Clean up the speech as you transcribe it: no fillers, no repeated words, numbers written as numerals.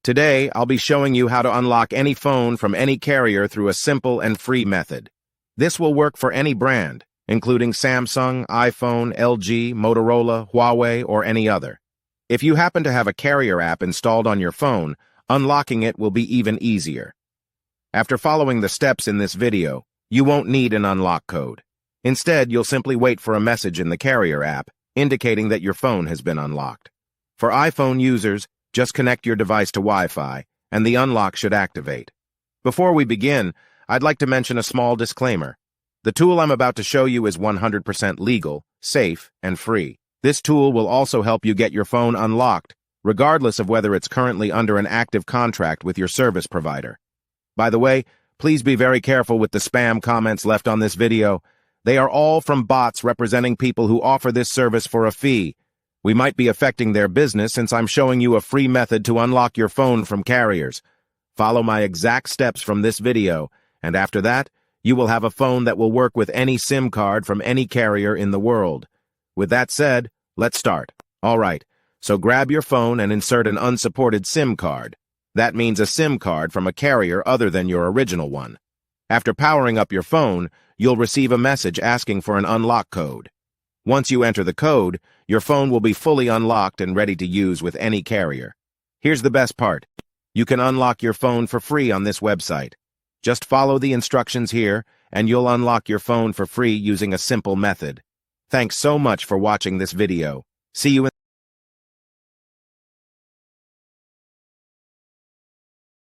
Today, I'll be showing you how to unlock any phone from any carrier through a simple and free method. This will work for any brand, including Samsung, iPhone, LG, Motorola, Huawei, or any other. If you happen to have a carrier app installed on your phone, unlocking it will be even easier. After following the steps in this video, you won't need an unlock code. Instead, you'll simply wait for a message in the carrier app indicating that your phone has been unlocked. For iPhone users, just connect your device to Wi-Fi, and the unlock should activate. Before we begin, I'd like to mention a small disclaimer. The tool I'm about to show you is 100% legal, safe, and free. This tool will also help you get your phone unlocked, regardless of whether it's currently under an active contract with your service provider. By the way, please be very careful with the spam comments left on this video. They are all from bots representing people who offer this service for a fee. We might be affecting their business since I'm showing you a free method to unlock your phone from carriers. Follow my exact steps from this video, and after that, you will have a phone that will work with any SIM card from any carrier in the world. With that said, let's start. Alright, so grab your phone and insert an unsupported SIM card. That means a SIM card from a carrier other than your original one. After powering up your phone, you'll receive a message asking for an unlock code. Once you enter the code, your phone will be fully unlocked and ready to use with any carrier. Here's the best part. You can unlock your phone for free on this website. Just follow the instructions here, and you'll unlock your phone for free using a simple method. Thanks so much for watching this video. See you in